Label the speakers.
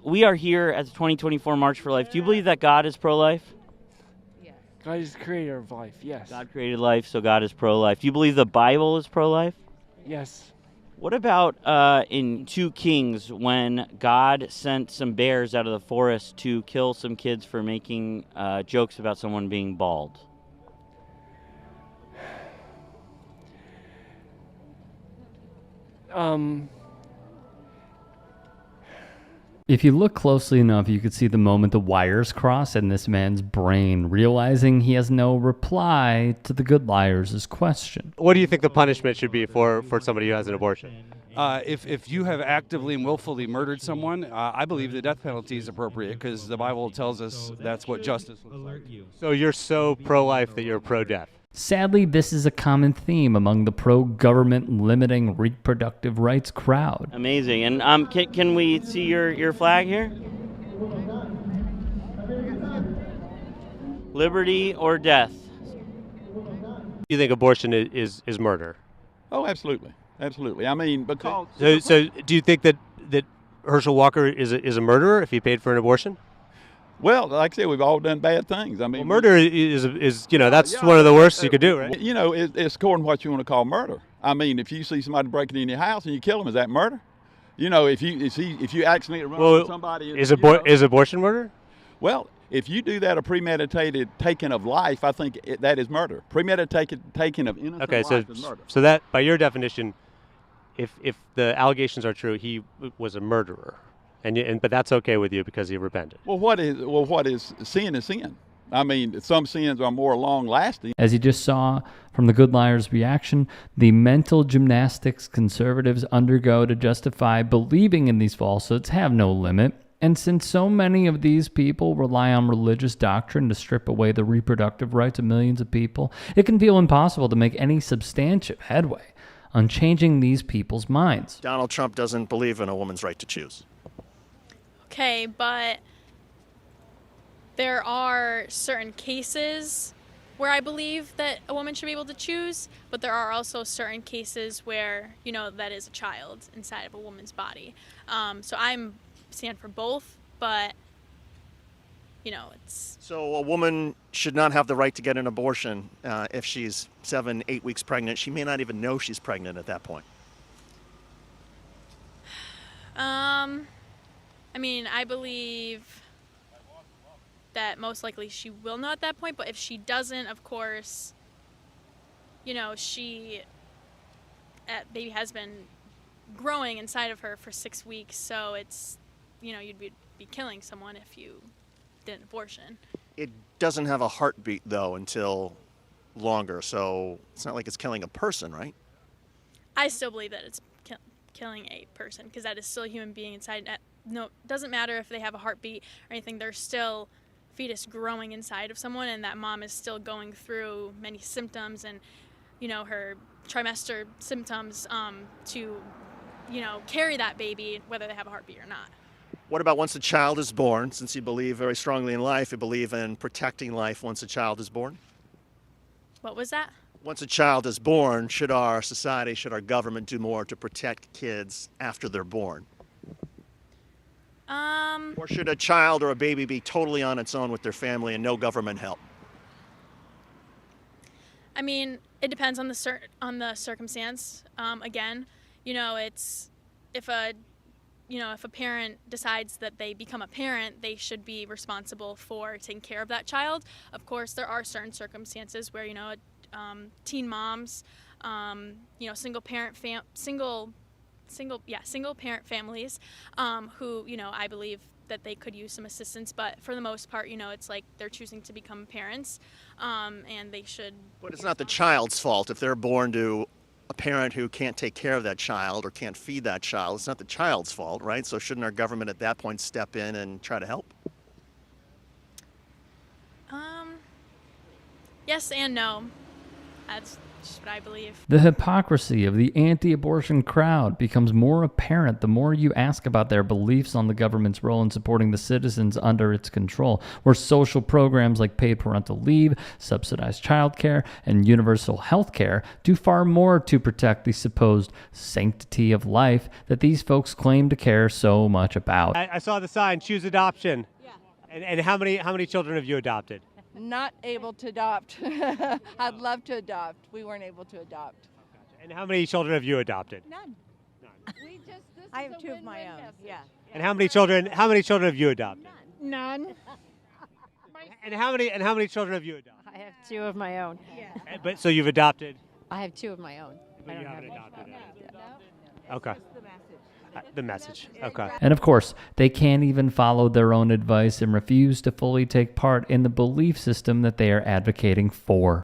Speaker 1: We are here at the 2024 March for Life. Do you believe that God is pro-life?
Speaker 2: God is the creator of life, yes.
Speaker 1: God created life, so God is pro-life. Do you believe the Bible is pro-life?
Speaker 2: Yes.
Speaker 1: What about in 2 Kings when God sent some bears out of the forest to kill some kids for making jokes about someone being bald?
Speaker 3: If you look closely enough, you could see the moment the wires cross in this man's brain, realizing he has no reply to the good liars' question.
Speaker 4: What do you think the punishment should be for somebody who has an abortion?
Speaker 5: If you have actively and willfully murdered someone, I believe the death penalty is appropriate because the Bible tells us that's what justice looks like.
Speaker 4: So you're so pro-life that you're pro-death.
Speaker 3: Sadly, this is a common theme among the pro-government limiting reproductive rights crowd.
Speaker 1: Amazing. And can we see your flag here? Liberty or death?
Speaker 4: You think abortion is murder?
Speaker 6: Oh, absolutely. Absolutely. I mean, because...
Speaker 4: So do you think that Herschel Walker is a murderer if he paid for an abortion?
Speaker 6: Well, like I said, we've all done bad things. I mean,
Speaker 4: murder is that's one of the worst you could do, right?
Speaker 6: You know, it's according to what you want to call murder. I mean, if you see somebody breaking in your house and you kill them, is that murder? You know, if you accidentally run over somebody,
Speaker 4: is abortion murder?
Speaker 6: Well, if you do that a premeditated taking of life, I think that is murder. Premeditated taking of innocent life is murder.
Speaker 4: So that, by your definition, if the allegations are true, he was a murderer. But that's okay with you because he repented.
Speaker 6: Well, what is sin is sin. I mean, some sins are more long-lasting.
Speaker 3: As you just saw from the good liar's reaction, the mental gymnastics conservatives undergo to justify believing in these falsehoods have no limit. And since so many of these people rely on religious doctrine to strip away the reproductive rights of millions of people, it can feel impossible to make any substantive headway on changing these people's minds.
Speaker 7: Donald Trump doesn't believe in a woman's right to choose.
Speaker 8: Okay, but there are certain cases where I believe that a woman should be able to choose, but there are also certain cases where, that is a child inside of a woman's body. So I'm stand for both, but, it's...
Speaker 7: So a woman should not have the right to get an abortion if she's 7-8 weeks pregnant. She may not even know she's pregnant at that point.
Speaker 8: I believe that most likely she will know at that point, but if she doesn't, of course, baby has been growing inside of her for 6 weeks, so it's, you'd be killing someone if you did an abortion.
Speaker 7: It doesn't have a heartbeat, though, until longer, so it's not like it's killing a person, right?
Speaker 8: I still believe that it's killing a person, because that is still a human being inside. No, it doesn't matter if they have a heartbeat or anything, there's still fetus growing inside of someone, and that mom is still going through many symptoms and, her trimester symptoms to, carry that baby, whether they have a heartbeat or not.
Speaker 7: What about once a child is born? Since you believe very strongly in life, you believe in protecting life once a child is born?
Speaker 8: What was that?
Speaker 7: Once a child is born, should our society, should our government do more to protect kids after they're born? Or should a child or a baby be totally on its own with their family and no government help?
Speaker 8: It depends on the circumstance. Again, it's if a parent decides that they become a parent, they should be responsible for taking care of that child. Of course, there are certain circumstances where teen moms, single parent families, who I believe that they could use some assistance, but for the most part, it's like they're choosing to become parents, and they should.
Speaker 7: But it's not the child's fault if they're born to a parent who can't take care of that child or can't feed that child. It's not the child's fault, right? So shouldn't our government at that point step in and try to help?
Speaker 8: Yes and no. That's just what I believe.
Speaker 3: The hypocrisy of the anti-abortion crowd becomes more apparent the more you ask about their beliefs on the government's role in supporting the citizens under its control, where social programs like paid parental leave, subsidized childcare, and universal health care do far more to protect the supposed sanctity of life that these folks claim to care so much about.
Speaker 4: I saw the sign, choose adoption. Yeah. And how many children have you adopted?
Speaker 9: Not able to adopt. I'd love to adopt. We weren't able to adopt.
Speaker 4: And how many children have you adopted?
Speaker 9: None.
Speaker 10: I have two of my own. Yeah.
Speaker 4: And how many children have you adopted?
Speaker 10: None.
Speaker 4: And how many children have you adopted?
Speaker 10: I have two of my own.
Speaker 4: Yeah. But so you've adopted?
Speaker 10: I have two of my own.
Speaker 4: But you haven't adopted. Okay. The message. Okay.
Speaker 3: And of course, they can't even follow their own advice and refuse to fully take part in the belief system that they are advocating for.